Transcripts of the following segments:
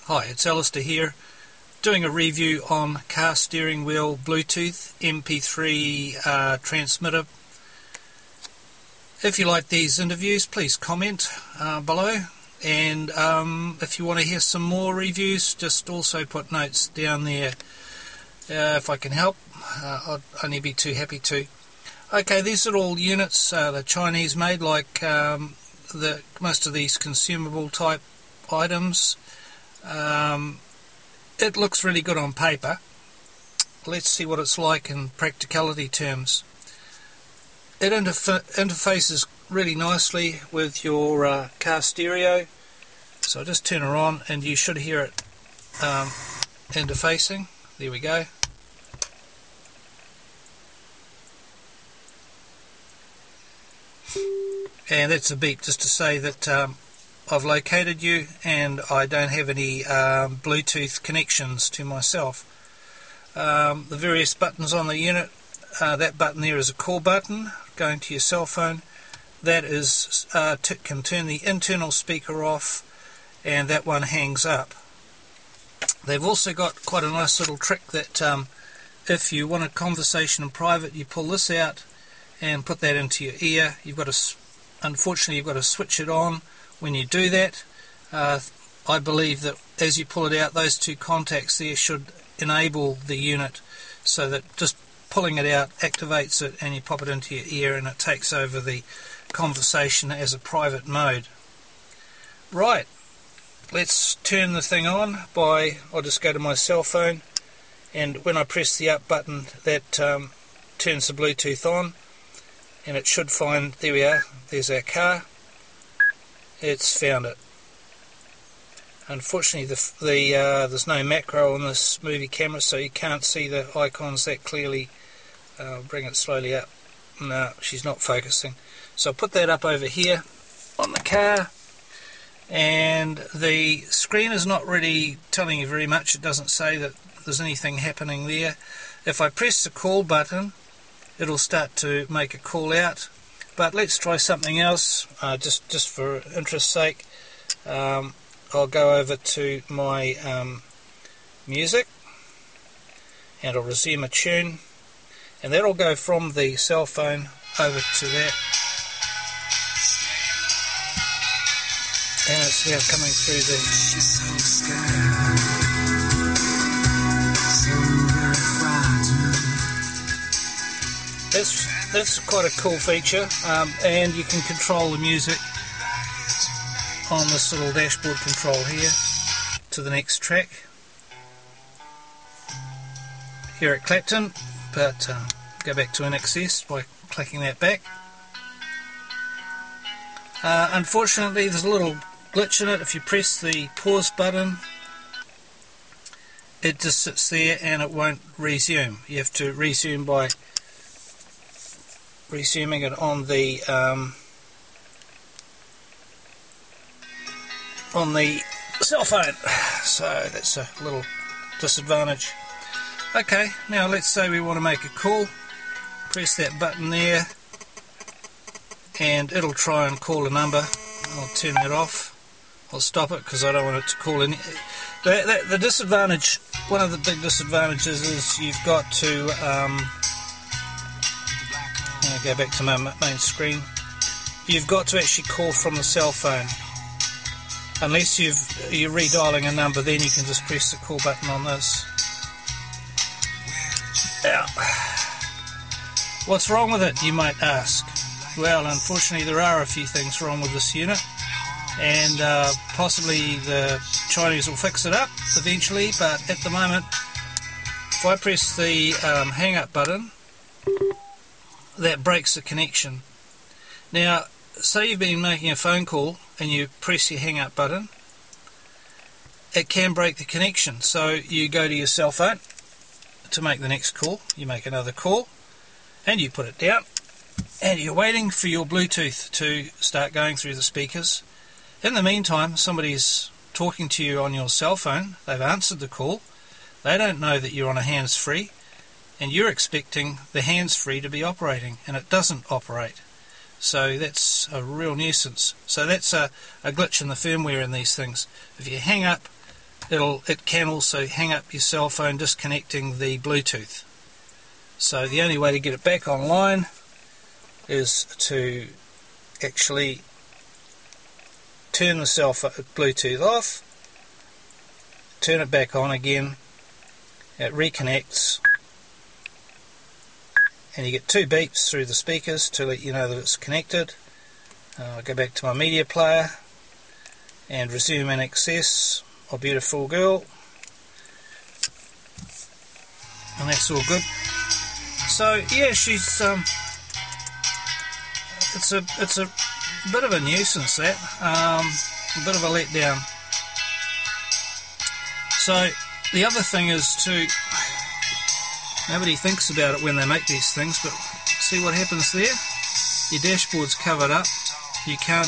Hi, it's Alistair here, doing a review on car steering wheel Bluetooth MP3 transmitter. If you like these interviews, please comment below, and if you want to hear some more reviews, just also put notes down there if I can help. I'd only be too happy to. Okay, these are all units, they're Chinese made, like most of these consumable type items. It looks really good on paper. Let's see what it's like in practicality terms. It interfaces really nicely with your car stereo. So I'll just turn her on and you should hear it interfacing. There we go. And that's a beep just to say that I've located you and I don't have any Bluetooth connections to myself. The various buttons on the unit, that button there is a call button going to your cell phone. That is can turn the internal speaker off, and that one hangs up. They've also got quite a nice little trick that if you want a conversation in private, you pull this out and put that into your ear. Unfortunately you've got to switch it on when you do that. I believe that as you pull it out, those two contacts there should enable the unit, so that just pulling it out activates it and you pop it into your ear and it takes over the conversation as a private mode. Right, let's turn the thing on I'll just go to my cell phone, and when I press the up button, that turns the Bluetooth on, and it should find, there we are, there's our car. It's found it. Unfortunately there's no macro on this movie camera, so you can't see the icons that clearly. I'll bring it slowly up. No, she's not focusing. So I'll put that up over here on the car, and the screen is not really telling you very much. It doesn't say that there's anything happening there. If I press the call button, it'll start to make a call out. But let's try something else, just for interest's sake. I'll go over to my music, and I'll resume a tune, and that'll go from the cell phone over to that. And it's now coming through That's quite a cool feature, and you can control the music on this little dashboard control here to the next track. Here at Clapton, but go back to NXS by clicking that back. Unfortunately there's a little glitch in it. If you press the pause button, it just sits there and it won't resume. You have to resume by resuming it on the cell phone. So that's a little disadvantage. Okay, now let's say we want to make a call. Press that button there and it'll try and call a number. I'll turn that off. I'll stop it because I don't want it to call any. The disadvantage, one of the big disadvantages, is you've got to I'll go back to my main screen. You've got to actually call from the cell phone. Unless you're redialing a number, then you can just press the call button on this. Now, what's wrong with it, you might ask? Well, unfortunately there are a few things wrong with this unit, and possibly the Chinese will fix it up eventually, but at the moment, if I press the hang up button, that breaks the connection. Now, say you've been making a phone call and you press your hang up button, it can break the connection. So you go to your cell phone to make the next call, you make another call, and you put it down, and you're waiting for your Bluetooth to start going through the speakers. In the meantime, somebody's talking to you on your cell phone, they've answered the call, they don't know that you're on a hands-free, and you're expecting the hands-free to be operating, and it doesn't operate. So that's a real nuisance. So that's a glitch in the firmware in these things. If you hang up it can also hang up your cell phone disconnecting the Bluetooth. So the only way to get it back online is to actually turn the Bluetooth off, turn it back on again, it reconnects, and you get 2 beeps through the speakers to let you know that it's connected. I'll go back to my media player and resume and access our beautiful girl, and that's all good. So yeah, she's it's a bit of a nuisance, that a bit of a letdown. So the other thing is nobody thinks about it when they make these things, but see what happens there? Your dashboard's covered up, you can't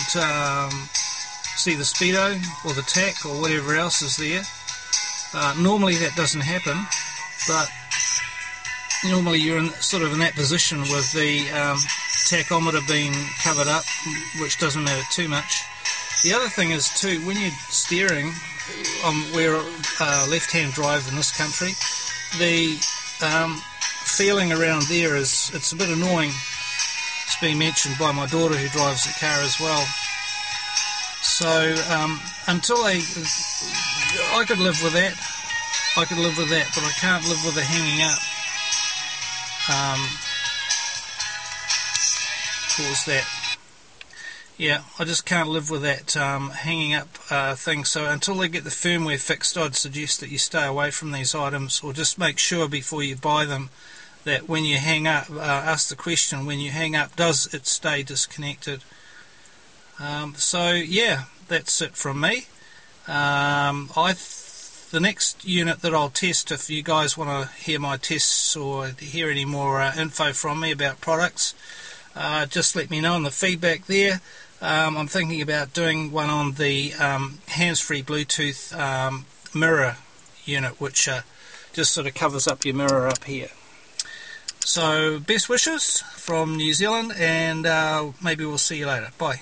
see the speedo or the tack or whatever else is there. Normally that doesn't happen, but normally you're in that position with the tachometer being covered up, which doesn't matter too much. The other thing is too, when you're steering, we're left-hand drive in this country, the feeling around there it's a bit annoying. It's been mentioned by my daughter who drives the car as well. So until I could live with that, but I can't live with the hanging up. Pause that. Yeah, I just can't live with that hanging up thing. So until they get the firmware fixed, I'd suggest that you stay away from these items, or just make sure before you buy them that when you hang up, ask the question, when you hang up, does it stay disconnected? So yeah, that's it from me. The next unit that I'll test, if you guys want to hear my tests or hear any more info from me about products, just let me know in the feedback there. I'm thinking about doing one on the hands-free Bluetooth mirror unit, which just sort of covers up your mirror up here. So best wishes from New Zealand, and maybe we'll see you later. Bye.